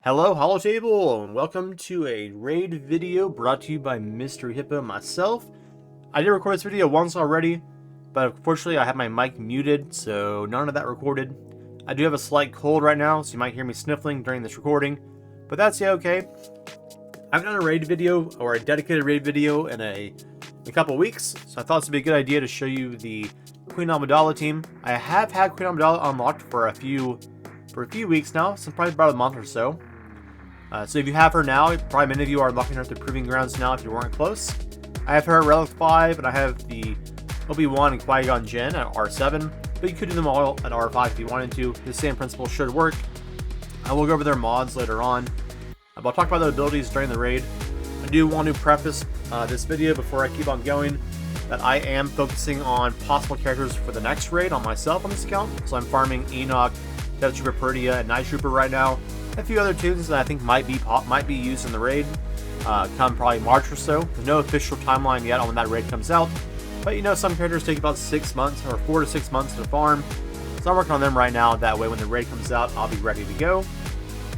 Hello, Hollow Table, and welcome to a raid video brought to you by Mr. Hippo myself. I did record this video once already, but unfortunately I have my mic muted, so none of that recorded. I do have a slight cold right now, so you might hear me sniffling during this recording, but that's okay. I've done a raid video, or a dedicated raid video, in a couple weeks, so I thought this would be a good idea to show you the Queen Amidala team. I have had Queen Amidala unlocked for a few weeks now, so probably about a month or so. So if you have her now, probably many of you are unlocking her at the Proving Grounds now if you weren't close. I have her at Relic 5, and I have the Obi-Wan and Qui-gon Jinn at R7, but you could do them all at R5 if you wanted to. The same principle should work. I will go over their mods later on, but I'll talk about the abilities during the raid. I do want to preface this video before I keep on going that I am focusing on possible characters for the next raid on myself on this account. So I'm farming Enoch, Death Trooper Perdia, and Night Trooper right now. A few other tunes that I think might be used in the raid come probably March or so. There's no official timeline yet on when that raid comes out, but you know some characters take about 6 months or 4 to 6 months to farm. So I'm working on them right now. That way when the raid comes out, I'll be ready to go.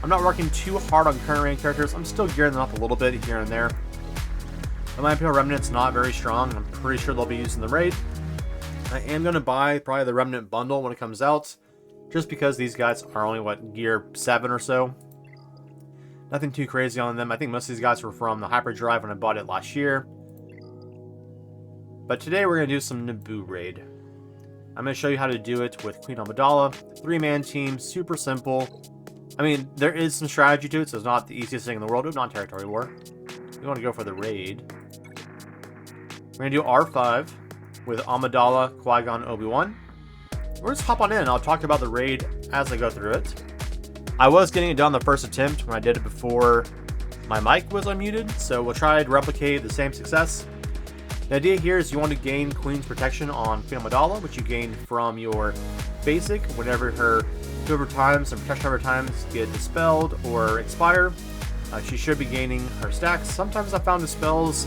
I'm not working too hard on current raid characters. I'm still gearing them up a little bit here and there. But my Imperial Remnant's not very strong. I'm pretty sure they'll be used in the raid. I am going to buy probably the Remnant bundle when it comes out, just because these guys are only, what, gear 7 or so. Nothing too crazy on them. I think most of these guys were from the Hyperdrive when I bought it last year. But today we're going to do some Naboo raid. I'm going to show you how to do it with Queen Amidala. 3-man team, super simple. I mean, there is some strategy to it, so it's not the easiest thing in the world. It's not territory war. We want to go for the raid. We're going to do R5 with Amidala, Qui-gon, Obi-Wan. We're just hop on in and I'll talk about the raid as I go through it. I was getting it done the first attempt when I did it before my mic was unmuted, so we'll try to replicate the same success. The idea here is you want to gain Queen's Protection on Queen Amidala, which you gain from your basic whenever her 2 over times and protection over times get dispelled or expire. She should be gaining her stacks. Sometimes I found the spells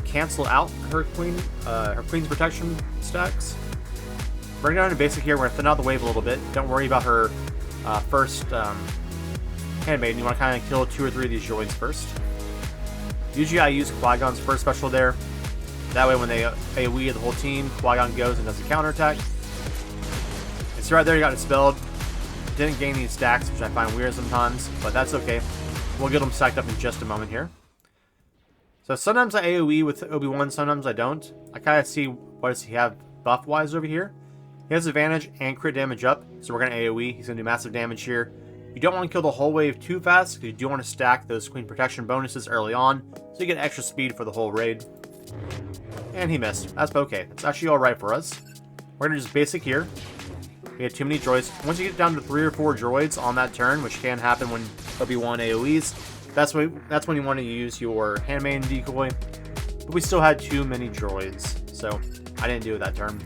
cancel out her Queen's Protection stacks. Bring down to basic here. We're going to thin out the wave a little bit. Don't worry about her first handmaiden. You want to kind of kill 2 or 3 of these droids first. Usually I use Qui-Gon's first special there. That way when they AoE the whole team, Qui-Gon goes and does a counterattack. It's right there, you got dispelled. Didn't gain any stacks, which I find weird sometimes, but that's okay. We'll get them stacked up in just a moment here. So sometimes I AoE with Obi-Wan, sometimes I don't. I kind of see what does he have buff-wise over here. He has advantage and crit damage up, so we're going to AoE. He's going to do massive damage here. You don't want to kill the whole wave too fast, because you do want to stack those Queen Protection bonuses early on, so you get extra speed for the whole raid. And he missed. That's okay. That's actually alright for us. We're going to just basic here. We had too many droids. Once you get down to 3 or 4 droids on that turn, which can happen when Obi-Wan AoEs, that's when you want to use your handmaiden decoy. But we still had too many droids, so I didn't do it that turn.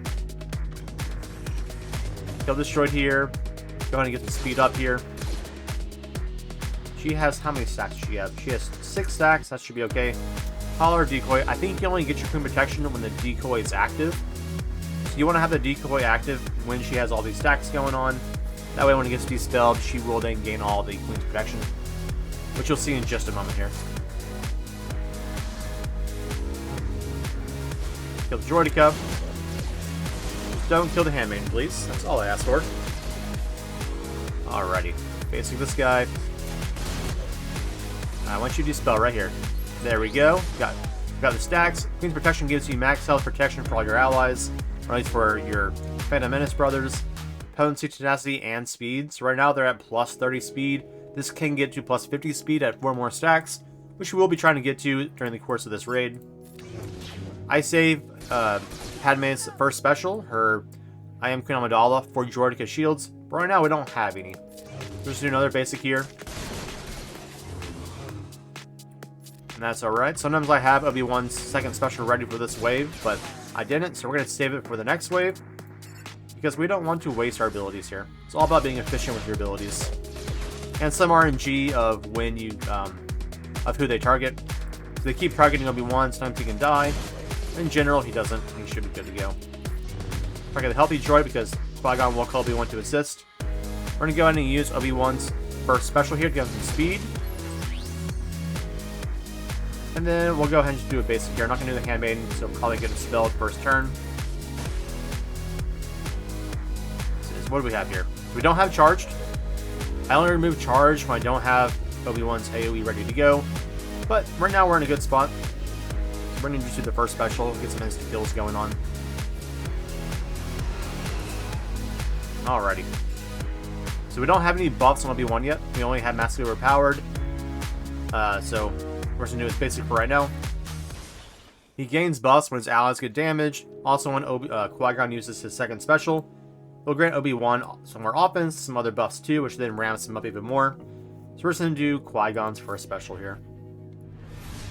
Kill this droid here. Go ahead and get the speed up here. She has, how many stacks does she have? She has 6 stacks. That should be okay. Collar decoy. I think you can only get your Queen Protection when the decoy is active. So you want to have the decoy active when she has all these stacks going on. That way when it gets dispelled, she will then gain all the Queen's Protection, which you'll see in just a moment here. Kill the droidica. Don't kill the handmaiden, please. That's all I asked for. Alrighty. Facing this guy. I want you to dispel right here. There we go. Got the stacks. Queen's Protection gives you max health protection for all your allies, or at least for your Phantom Menace brothers. Potency, tenacity, and speed. So right now they're at plus 30 speed. This can get to plus 50 speed at 4 more stacks, which we will be trying to get to during the course of this raid. I save Padme's first special, her I am Queen Amidala, for Droidica shields, but right now we don't have any. We'll just do another basic here. And that's alright. Sometimes I have Obi-Wan's second special ready for this wave, but I didn't, so we're going to save it for the next wave, because we don't want to waste our abilities here. It's all about being efficient with your abilities. And some RNG of when you, of who they target. If they keep targeting Obi-Wan, sometimes he can die. In general, he doesn't. He should be good to go. Target the healthy droid because Qui-Gon will call Obi-Wan to assist. We're going to go ahead and use Obi-Wan's first special here to give him some speed. And then we'll go ahead and just do a basic here. I'm not going to do the Handmaiden, so we'll probably get a spell first turn. So what do we have here? We don't have charged. I only remove charge when I don't have Obi-Wan's AoE ready to go. But right now we're in a good spot. We're going to just do the first special, get some instant kills going on. Alrighty. So we don't have any buffs on Obi-Wan yet. We only have massively overpowered. So we're just going to do his basic for right now. He gains buffs when his allies get damaged. Also when Qui-Gon uses his second special, it'll grant Obi-Wan some more offense, some other buffs too, which then ramps him up even more. So we're just going to do Qui-Gon's first special here.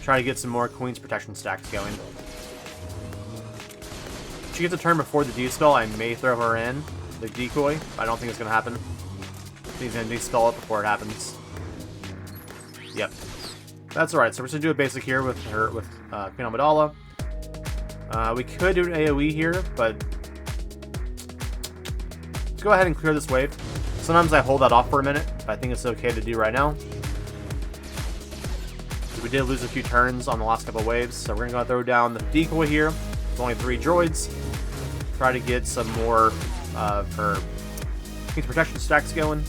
Try to get some more Queen's Protection stacks going. If she gets a turn before the D-spell, I may throw her in the decoy, but I don't think it's going to happen. He's going to D-spell it before it happens. Yep. That's alright, so we're just going to do a basic here with her, with Queen Amidala. We could do an AoE here, but let's go ahead and clear this wave. Sometimes I hold that off for a minute, but I think it's okay to do right now. We did lose a few turns on the last couple of waves, so we're going to go throw down the decoy here. There's only 3 droids. Try to get some more of her Queen's Protection stacks going.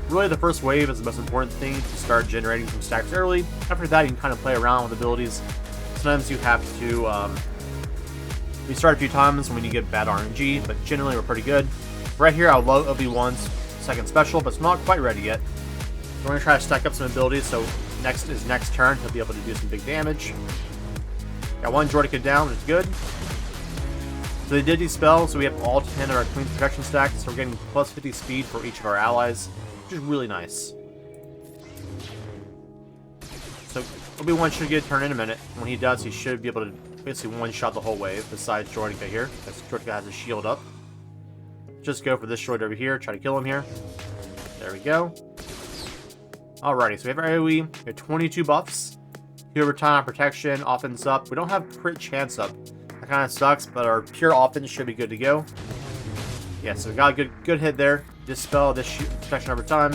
Really, the first wave is the most important thing to start generating some stacks early. After that, you can kind of play around with abilities. Sometimes you have to restart a few times when you get bad RNG, but generally we're pretty good. Right here, I'll load Obi-Wan's second special, but it's not quite ready yet. We're going to try to stack up some abilities, so next turn, he'll be able to do some big damage. Got 1 Droideka down, which is good. So they did dispel, so we have all 10 of our Queen's Protection stacks, so we're getting plus 50 speed for each of our allies, which is really nice. So Obi-Wan should get a turn in a minute. When he does, he should be able to basically one-shot the whole wave, besides Droideka here, because Droideka has his shield up. Just go for this droid over here, try to kill him here. There we go. Alrighty, so we have our AoE, we have 22 buffs. Heal time on protection, offense up. We don't have crit chance up. That kind of sucks, but our pure offense should be good to go. Yeah, so we got a good hit there. Dispel this protection over time.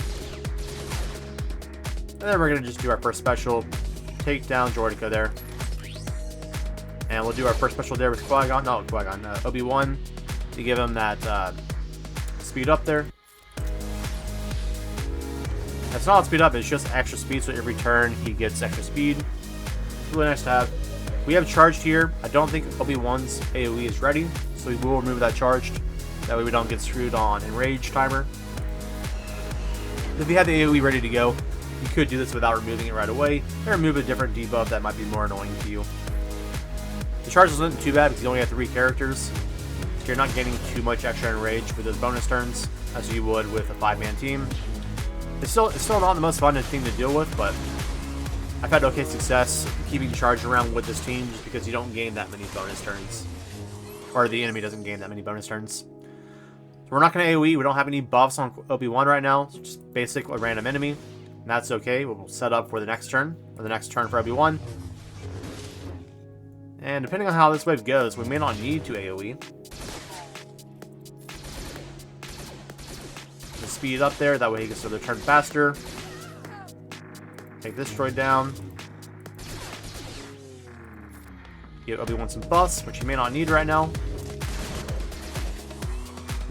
And then we're going to just do our first special. Take down Droideka there. And we'll do our first special there with Qui-Gon. No, Qui-Gon. Obi-Wan. To give him that speed up there. It's not speed up, it's just extra speed, so every turn he gets extra speed. It's really nice to have. We have charged here. I don't think Obi-Wan's AoE is ready, so we will remove that charged. That way we don't get screwed on Enrage timer. If you have the AoE ready to go, you could do this without removing it right away, or remove a different debuff that might be more annoying to you. The charge isn't too bad because you only have 3 characters, so you're not getting too much extra Enrage with those bonus turns as you would with a 5-man team. It's still not the most fun thing to deal with, but I've had okay success keeping charge around with this team just because you don't gain that many bonus turns. Or the enemy doesn't gain that many bonus turns. So we're not going to AoE, we don't have any buffs on Obi-Wan right now, so just basic a random enemy. And that's okay, we'll set up for the next turn, or the next turn for Obi-Wan. And depending on how this wave goes, we may not need to AoE. Speed up there, that way he gets to the turn faster. Take this droid down. Give Obi-Wan some buffs, which he may not need right now.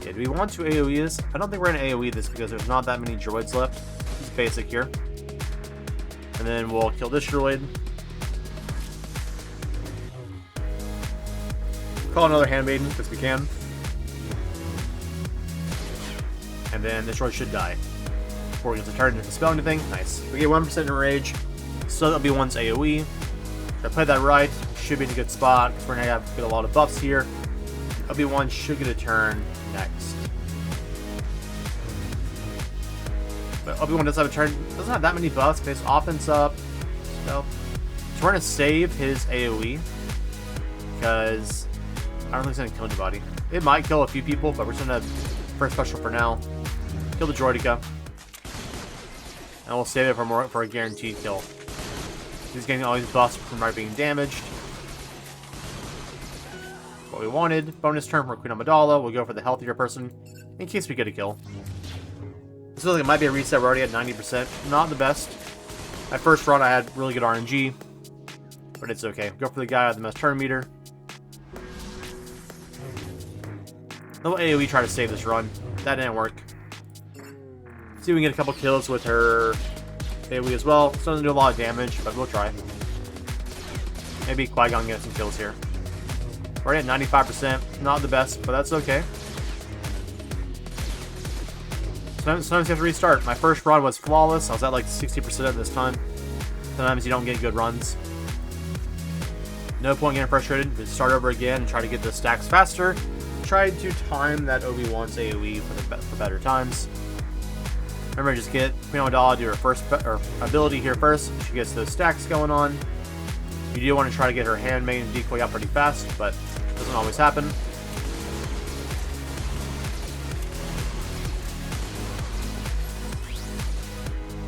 Yeah, do we want to AoE this? I don't think we're going to AoE this because there's not that many droids left. It's basic here. And then we'll kill this droid. Call another Handmaiden because we can. And then this droid should die before he gets a turn to dispel anything. Nice. We get 1% Enrage. So that'll be one's AoE. If I play that right, should be in a good spot because we're going to have to get a lot of buffs here. Obi-Wan should get a turn next. But Obi-Wan does have a turn. Doesn't have that many buffs. But his offense up. So we're going to save his AoE because I don't think it's going to kill anybody. It might kill a few people, but we're just going to first special for now. Kill the Droideka. And we'll save it for a guaranteed kill. He's getting all these buffs from not being damaged. What we wanted. Bonus turn for Queen Amidala. We'll go for the healthier person in case we get a kill. This feels like it might be a reset. We're already at 90%. Not the best. My first run, I had really good RNG, but it's okay. Go for the guy with the most turn meter. Little AoE try to save this run. That didn't work. See if we can get a couple kills with her AoE as well. It doesn't do a lot of damage, but we'll try. Maybe Qui-gon gets some kills here. We're already at 95%. Not the best, but that's okay. Sometimes you have to restart. My first run was flawless. I was at like 60% this time. Sometimes you don't get good runs. No point getting frustrated. Just start over again and try to get the stacks faster. Try to time that Obi-Wan's AoE for better times. Remember, just get Queen Amidala do her first ability here first. She gets those stacks going on. You do want to try to get her handmaid and decoy out pretty fast, but it doesn't always happen.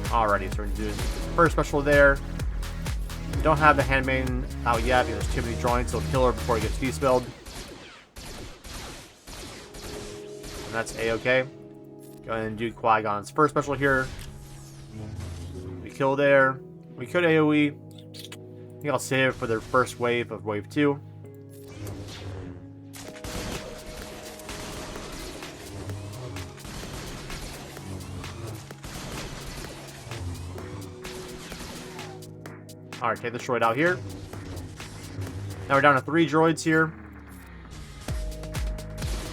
Alrighty, so we're going to do first special there. We don't have the handmaiden out yet because there's too many joints, so we'll kill her before it gets despelled. And that's a-okay. Go ahead and do Qui-Gon's first special here. We kill there. We could AoE. I think I'll save it for the first wave of wave 2. Alright, take the droid out here. Now we're down to 3 droids here.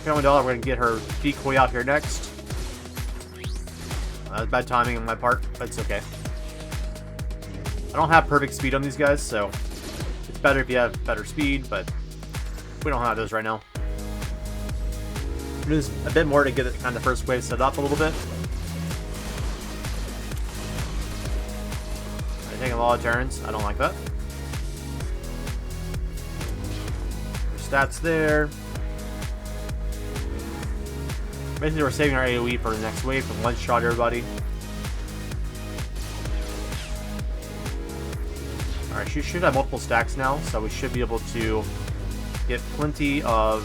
Amidala, we're going to get her decoy out here next. That was bad timing on my part, but it's okay. I don't have perfect speed on these guys, so it's better if you have better speed, but we don't have those right now. There's a bit more to get it kind of first wave set up a little bit. I'm taking a lot of turns. I don't like that. Stats there. Basically, we're saving our AoE for the next wave from one shot everybody. Alright, she should have multiple stacks now, so we should be able to get plenty of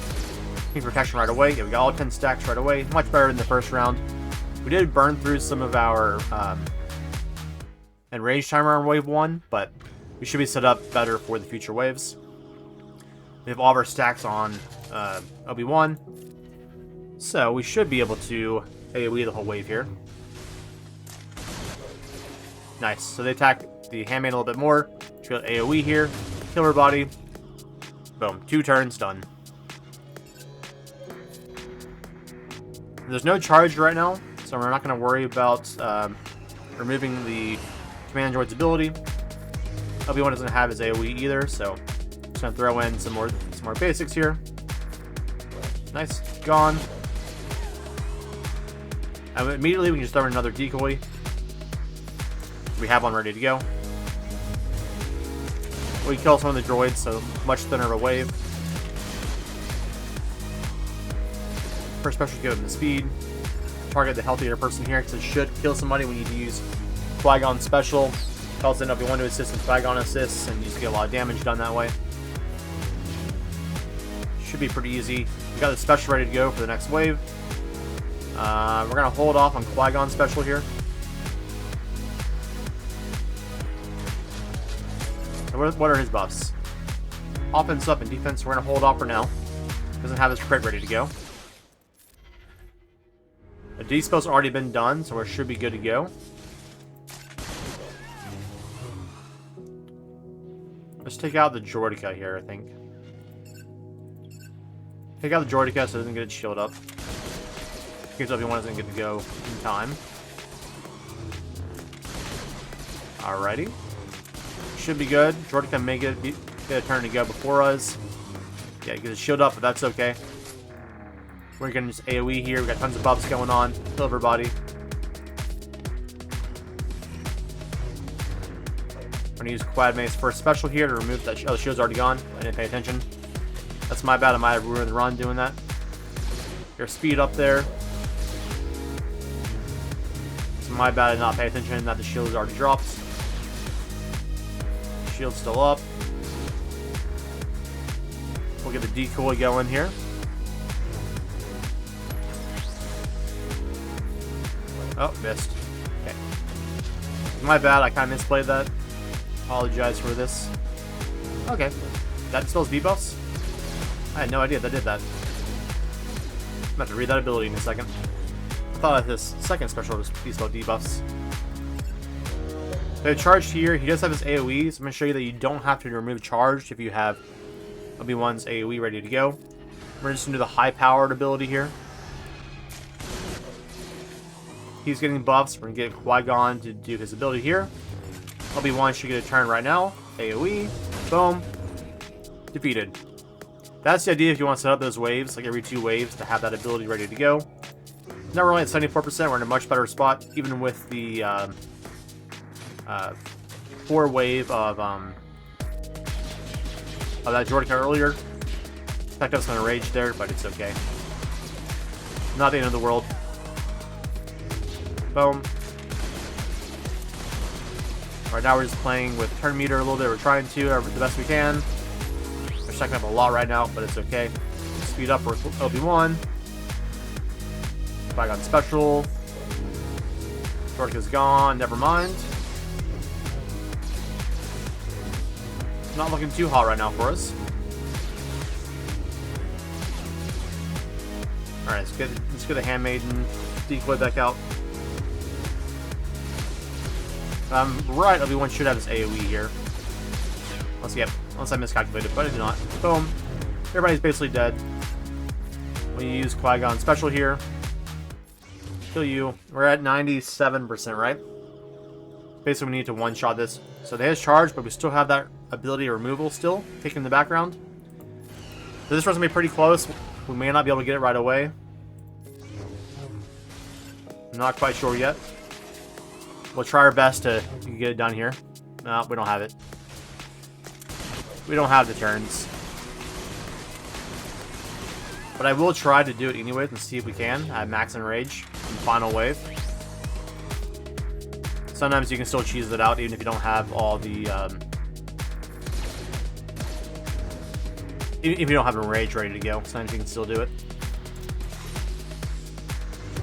team protection right away. Yeah, we got all 10 stacks right away. Much better than the first round. We did burn through some of our enrage timer on wave 1, but we should be set up better for the future waves. We have all of our stacks on Obi-Wan. So we should be able to AoE the whole wave here. Nice. So they attack the handmaid a little bit more. She got AoE here. Kill her body. Boom. 2 turns done. There's no charge right now, so we're not going to worry about removing the command droid's ability. Obi-Wan doesn't have his AoE either, so just going to throw in some more basics here. Nice. Gone. And immediately we can just throw in another decoy. We have one ready to go. We kill some of the droids, so much thinner of a wave. First special to give him the speed. Target the healthier person here, because it should kill somebody. We need to use Qui-Gon special. Tells in if we want to assist and Qui-Gon assists, and you just get a lot of damage done that way. Should be pretty easy. We got the special ready to go for the next wave. We're going to hold off on Qui-Gon special here. So what are his buffs? Offense up and defense we're going to hold off for now. Doesn't have his crit ready to go. The D-spell's already been done, so we should be good to go. Let's take out the Droideka here, I think. Take out the Droideka so it doesn't get its shield up. In case Obi-Wan doesn't get to go in time. Alrighty. Should be good. Droideka may get a turn to go before us. Yeah, get his shield up, but that's okay. We're gonna just AoE here. We got tons of buffs going on. Kill everybody. I'm gonna use Quad Mace first special here to remove that. Oh, the shield's already gone. I didn't pay attention. That's my bad. I might have ruined the run doing that. Your speed up there. It's my bad. I did not pay attention that the shield is already dropped. Shield's still up. We'll get the decoy going here. Oh, missed. Okay. My bad, I kind of misplayed that. Apologize for this. Okay. That spells debuffs? I had no idea that did that. I'm about to read that ability in a second. I thought this second special was spelled debuffs. So charged here, he does have his AoE, so I'm going to show you that you don't have to remove charged if you have Obi-Wan's AoE ready to go. We're just going to do the high-powered ability here. He's getting buffs. We're going to get Qui-Gon to do his ability here. Obi-Wan should get a turn right now. AoE. Boom. Defeated. That's the idea if you want to set up those waves, like every 2 waves, to have that ability ready to go. Now we're only at 74%. We're in a much better spot, even with the 4 wave of that Jordan earlier. In fact, I was going to rage there, but it's okay. Not the end of the world. Boom. Right now we're just playing with turn meter a little bit. We're trying to the best we can. We're stacking up a lot right now, but it's okay. Speed up for Obi-Wan. Qui-Gon special. Jordan is gone. Never mind. Not looking too hot right now for us. Alright, let's get the Handmaiden decoy back out. Right, Obi-Wan should have his AoE here. Unless I miscalculated, but I did not. Boom. Everybody's basically dead. When you use Qui-Gon special here. Kill you. We're at 97%, right? Basically, we need to one-shot this. So they has charge, but we still have that ability of removal still, kicking in the background. So this one's going to be pretty close. We may not be able to get it right away. I'm not quite sure yet. We'll try our best to get it done here. No, we don't have it. We don't have the turns. But I will try to do it anyways and see if we can. I have Max and Rage in the final wave. Sometimes you can still cheese it out even if you don't have all the... if you don't have a Rage ready to go. Sometimes you can still do it.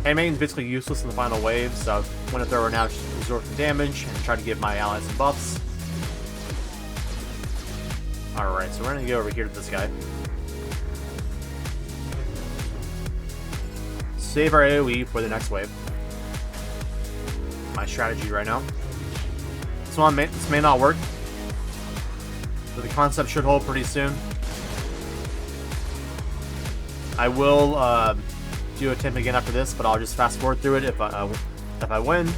Handmaiden's basically useless in the final wave, so I'm going to throw her now to absorb some damage and try to give my allies some buffs. Alright, so we're going to go over here to this guy. Save our AoE for the next wave. My strategy right now. This may not work, but the concept should hold pretty soon. I will do attempt again after this, but I'll just fast forward through it if I win.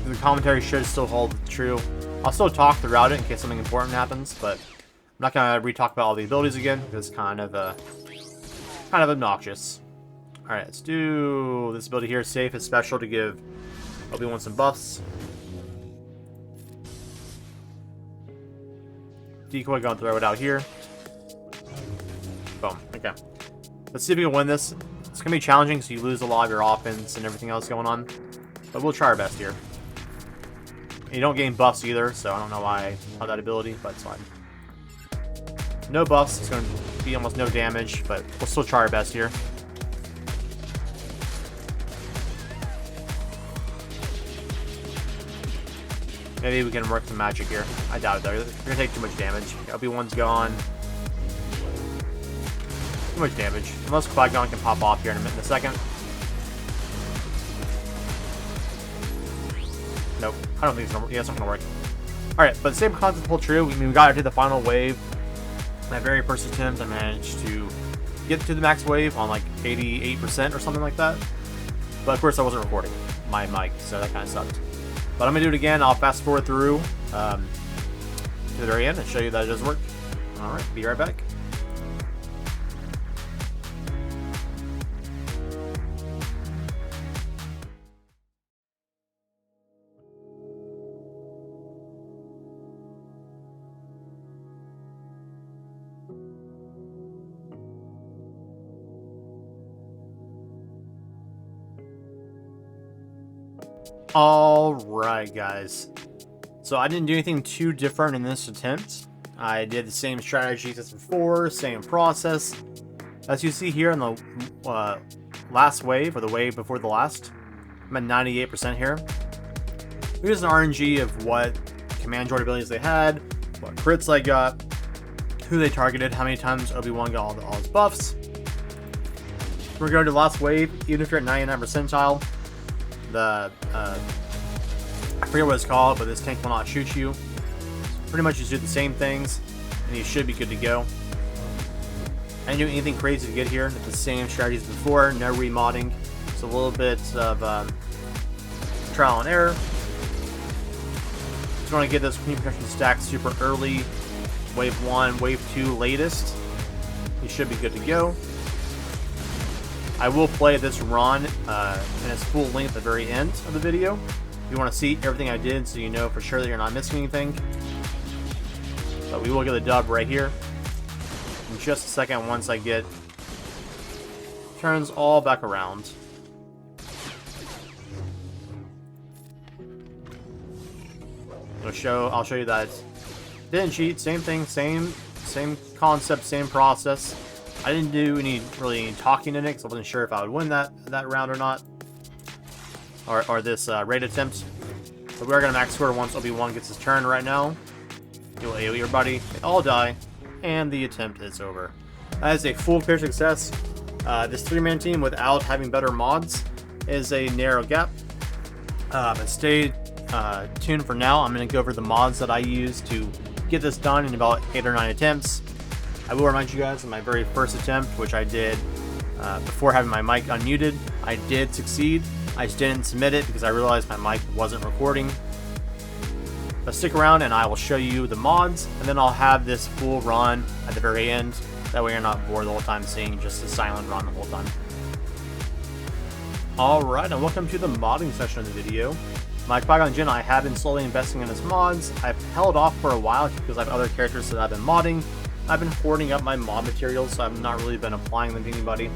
The commentary should still hold true. I'll still talk throughout it in case something important happens, but I'm not gonna re-talk about all the abilities again because it's kind of obnoxious. All right, let's do this ability here. Safe is special to give Obi-Wan some buffs. Decoy, gonna throw it out here. Boom. Okay. Let's see if we can win this. It's going to be challenging because you lose a lot of your offense and everything else going on. But we'll try our best here. And you don't gain buffs either, so I don't know why I have that ability, but it's fine. No buffs. It's going to be almost no damage, but we'll still try our best here. Maybe we can work some magic here. I doubt it, though. You're going to take too much damage. Obi-Wan's gone. Too much damage. Unless Qui-Gon can pop off here in a second. Nope. I don't think it's gonna work. Yeah, it's not gonna work. Alright, but the same concept holds true. We got to the final wave. My very first attempt, I managed to get to the max wave on like 88% or something like that. But of course, I wasn't recording my mic, so that kind of sucked. But I'm gonna do it again. I'll fast forward through to the very end and show you that it does work. Alright, be right back. Alright, guys. So I didn't do anything too different in this attempt. I did the same strategies as before, same process. As you see here in the last wave, or the wave before the last, I'm at 98% here. Here's an RNG of what command droid abilities they had, what crits I got, who they targeted, how many times Obi-Wan got all his buffs. We're going to the last wave, even if you're at 99 percentile, the I forget what it's called, but this tank will not shoot you. Pretty much just do the same things, and you should be good to go. I didn't do anything crazy to get here. It's the same strategies before, no remodding. Just a little bit of trial and error. Just want to get this Queen Protection stacked super early. Wave 1, Wave 2 latest. You should be good to go. I will play this run in its full length at the very end of the video. If you want to see everything I did so you know for sure that you're not missing anything. But we will get the dub right here in just a second once I get turns all back around. I'll show you that didn't cheat, same thing, same concept, same process. I didn't do any talking in it because I wasn't sure if I would win that round or not, or this raid attempt. But we are gonna max score once Obi-Wan gets his turn right now. He'll AoE everybody, they all die, and the attempt is over. That is a full clear success. This 3-man team without having better mods is a narrow gap. But stay tuned for now. I'm going to go over the mods that I used to get this done in about 8 or 9 attempts. I will remind you guys of my very first attempt, which I did before having my mic unmuted. I did succeed. I just didn't submit it because I realized my mic wasn't recording. But stick around and I will show you the mods, and then I'll have this full run at the very end. That way you're not bored the whole time seeing just a silent run the whole time. Alright, and welcome to the modding section of the video. My Qui-gon Jinn, I have been slowly investing in his mods. I've held off for a while because I have other characters that I've been modding. I've been hoarding up my mod materials, so I've not really been applying them to anybody.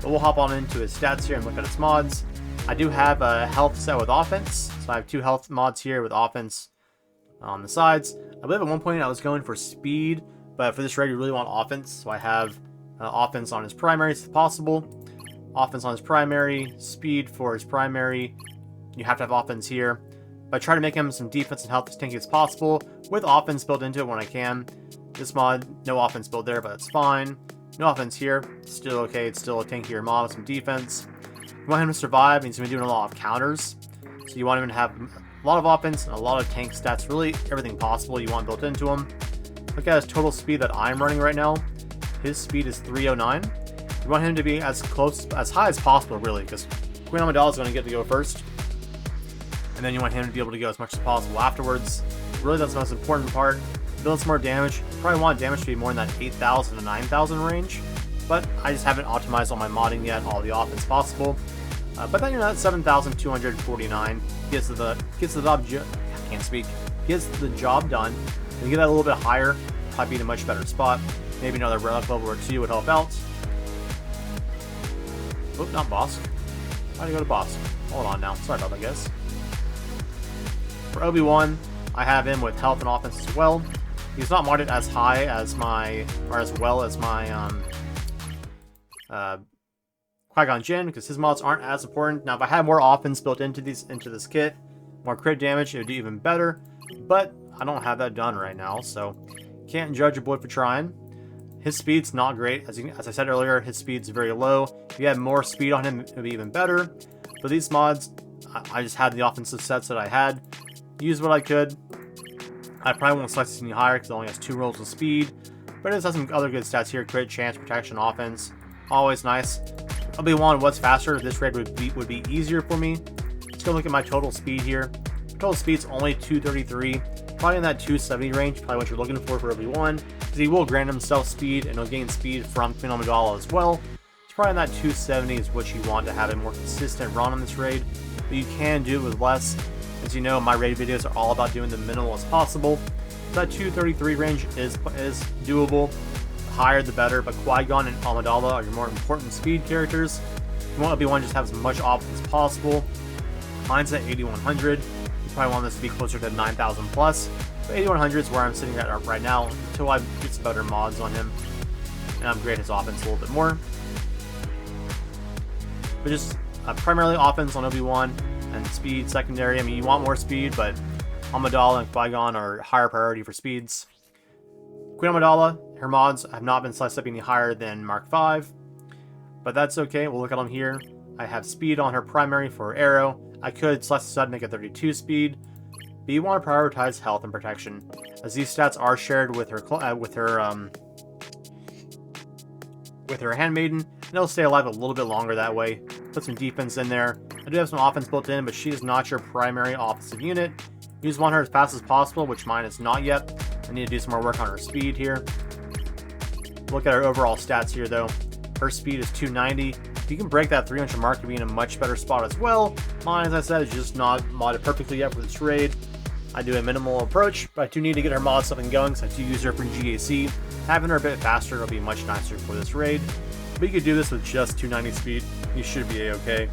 But we'll hop on into his stats here and look at his mods. I do have a health set with offense, so I have 2 health mods here with offense on the sides. I believe at one point I was going for speed, but for this raid you really want offense, so I have offense on his primary if possible. Offense on his primary, speed for his primary. You have to have offense here. But I try to make him some defense and health as tanky as possible, with offense built into it when I can. This mod, no offense built there, but that's fine. No offense here, still okay, it's still a tankier mod with some defense. You want him to survive, and he's going to be doing a lot of counters. So you want him to have a lot of offense and a lot of tank stats, really everything possible you want built into him. Look at his total speed that I'm running right now. His speed is 309. You want him to be as high as possible, really, because Queen Amidala is going to get to go first. And then you want him to be able to go as much as possible afterwards. Really, that's the most important part. Build some more damage. You probably want damage to be more in that 8,000 to 9,000 range. But I just haven't optimized all my modding yet, all the offense possible. But then you're at 7,249. Gets the job done. And you get that a little bit higher, probably be in a much better spot. Maybe another relic level or 2 would help out. Oh, not boss. Why'd I go to boss? Hold on now. Sorry about that, guys. For Obi-Wan, I have him with health and offense as well. He's not modded as high as my, or as well as my Qui-gon Jinn, because his mods aren't as important. Now, if I had more offense built into this kit, more crit damage, it would do even better. But I don't have that done right now, so can't judge a boy for trying. His speed's not great. As I said earlier, his speed's very low. If you had more speed on him, it would be even better. For these mods, I just had the offensive sets that I had. Used what I could. I probably won't select this any higher because it only has 2 rolls of speed. But it does have some other good stats here. Crit, chance, protection, offense. Always nice. Obi-Wan was faster. This raid would be easier for me. Let's go look at my total speed here. Total speed's only 233. Probably in that 270 range. Probably what you're looking for Obi-Wan. Because he will grant himself speed and he'll gain speed from Queen Amidala as well. It's probably in that 270 is what you want to have a more consistent run on this raid. But you can do it with less. As you know, my raid videos are all about doing the minimal as possible. So that 233 range is doable. The higher the better, but Qui-Gon and Amidala are your more important speed characters. You want Obi-Wan just have as much offense as possible. Mine's at 8100. You probably want this to be closer to 9000 plus. But 8100 is where I'm sitting at right now until I get some better mods on him and upgrade his offense a little bit more. But just primarily offense on Obi-Wan and speed secondary. I mean, you want more speed, but Amidala and Qui-Gon are higher priority for speeds. Queen Amidala, her mods have not been sliced up any higher than Mark 5, but that's okay. We'll look at them here. I have speed on her primary for arrow. I could slice this out and make it 32 speed, but you want to prioritize health and protection, as these stats are shared with her handmaiden, and it'll stay alive a little bit longer that way. Put some defense in there. I do have some offense built in, but she is not your primary offensive unit. You just want her as fast as possible, which mine is not yet. I need to do some more work on her speed here. Look at her overall stats here, though. Her speed is 290. If you can break that 300 mark, you'll be in a much better spot as well. Mine, as I said, is just not modded perfectly yet for this raid. I do a minimal approach, but I do need to get her mod something going, because I do use her for GAC. Having her a bit faster will be much nicer for this raid. But you could do this with just 290 speed. You should be a-okay.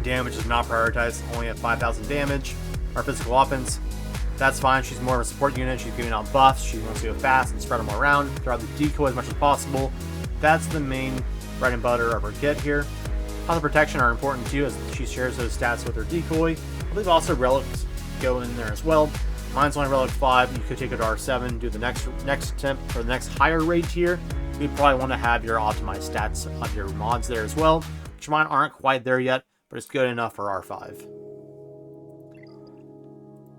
Damage is not prioritized, only at 5,000 damage. Our physical offense, that's fine. She's more of a support unit. She's giving out buffs. She wants to go fast and spread them all around. Throw out the decoy as much as possible. That's the main bread and butter of her kit here. Health and protection are important too, as she shares those stats with her decoy. I believe also relics go in there as well. Mine's only relic 5. You could take it to R7, do the next attempt for the next higher rate tier. You probably want to have your optimized stats of your mods there as well, which mine aren't quite there yet, but it's good enough for R5.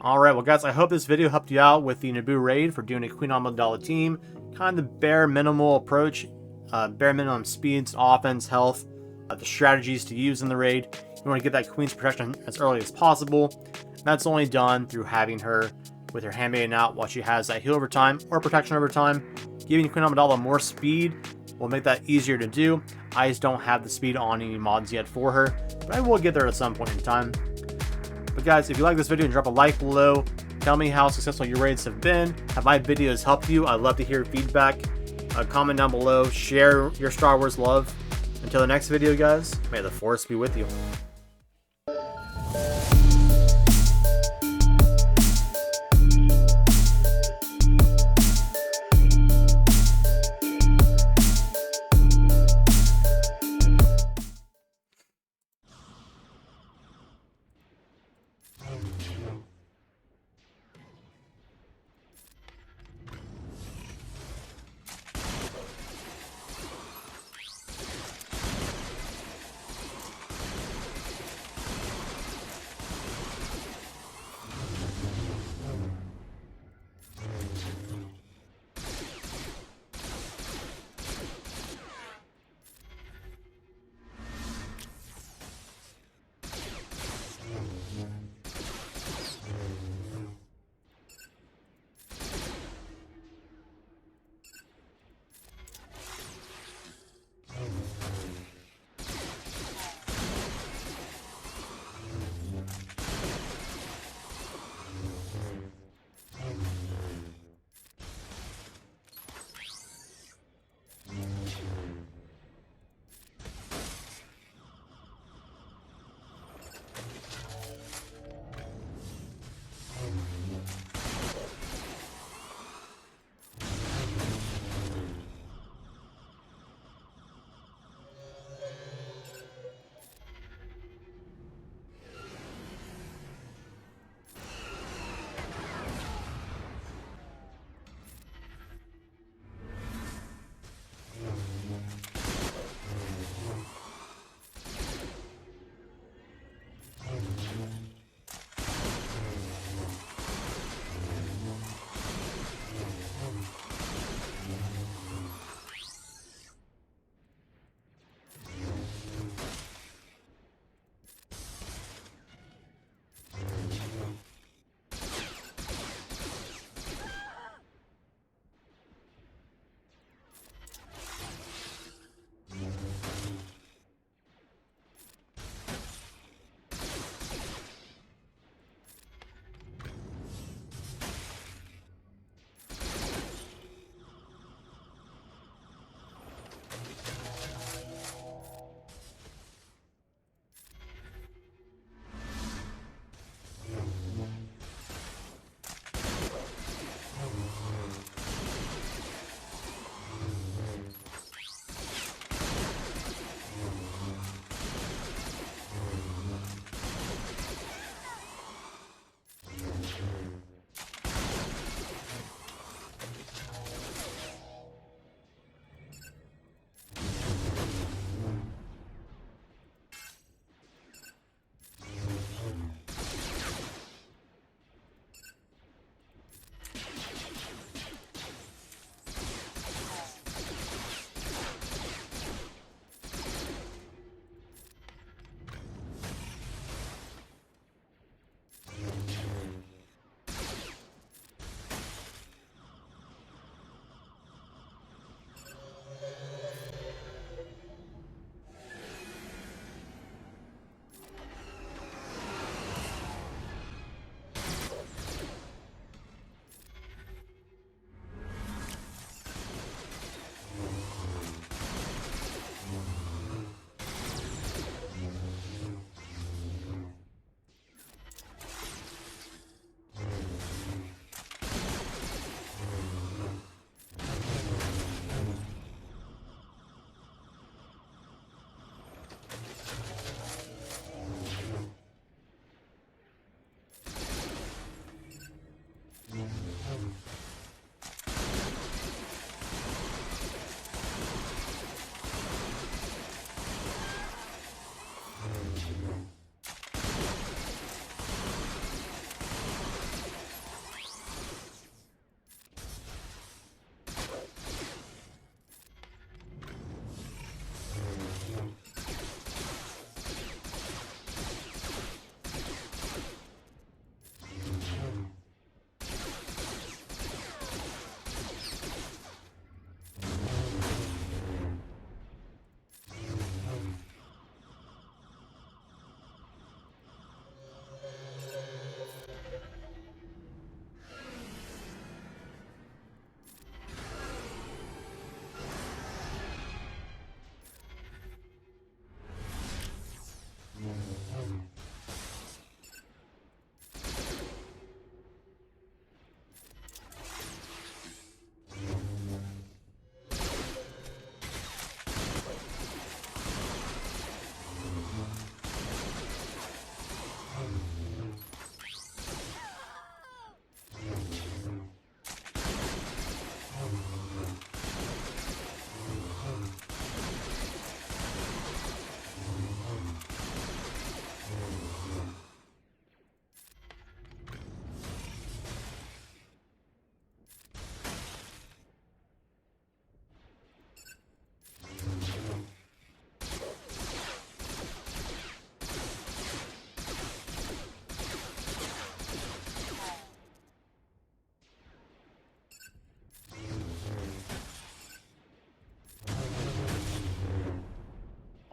Alright, well guys, I hope this video helped you out with the Naboo raid for doing a Queen Amidala team. Kind of the bare minimal approach, bare minimum speeds, offense, health, the strategies to use in the raid. You want to get that Queen's protection as early as possible. And that's only done through having her with her handmaiden out while she has that heal over time or protection over time. Giving Queen Amidala more speed will make that easier to do. I just don't have the speed on any mods yet for her, but I will get there at some point in time. But guys, if you like this video, drop a like below. Tell me how successful your raids have been. Have my videos helped you? I'd love to hear feedback. Comment down below. Share your Star Wars love. Until the next video, guys, may the Force be with you.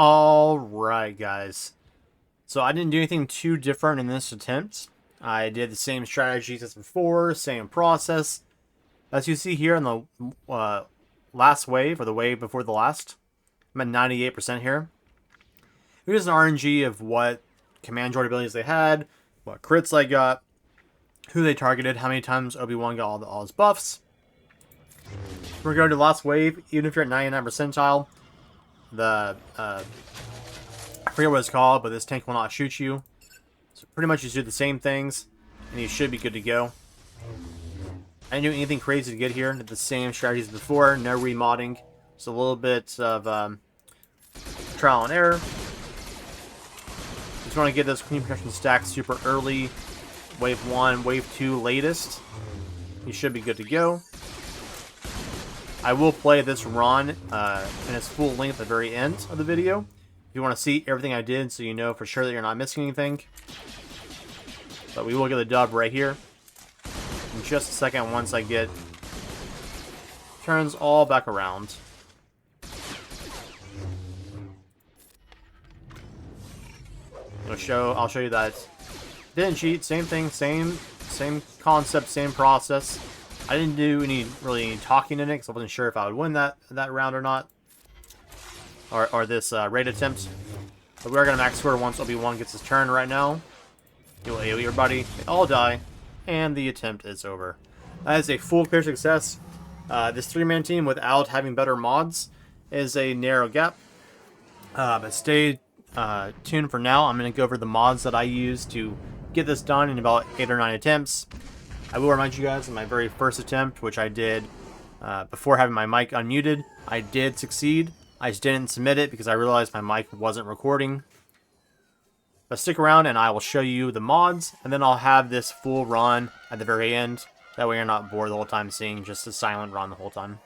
Alright, guys. So I didn't do anything too different in this attempt. I did the same strategies as before, same process. As you see here in the last wave, or the wave before the last, I'm at 98% here. Here's an RNG of what command droid abilities they had, what crits I got, who they targeted, how many times Obi-Wan got all his buffs. We're going to the last wave, even if you're at 99 percentile, I forget what it's called, but this tank will not shoot you. So pretty much you do the same things, and you should be good to go. I didn't do anything crazy to get here. Did the same strategies before, no remodding. Just a little bit of trial and error. Just want to get those clean protection stacks super early. Wave 1, Wave 2 latest. You should be good to go. I will play this run in its full length at the very end of the video. If you want to see everything I did so you know for sure that you're not missing anything. But we will get the dub right here. In just a second once I get turns all back around. I'll show you that didn't cheat, same thing, same concept, same process. I didn't do any talking in it because I wasn't sure if I would win that round or not, or this raid attempt. But we are gonna max score once Obi-Wan gets his turn right now. You'll AoE everybody, they all die, and the attempt is over. That is a full clear success. This 3-man team without having better mods is a narrow gap. But stay tuned for now. I'm gonna go over the mods that I used to get this done in about 8 or 9 attempts. I will remind you guys, in my very first attempt, which I did before having my mic unmuted, I did succeed. I just didn't submit it because I realized my mic wasn't recording. But stick around and I will show you the mods, and then I'll have this full run at the very end. That way you're not bored the whole time seeing just a silent run the whole time.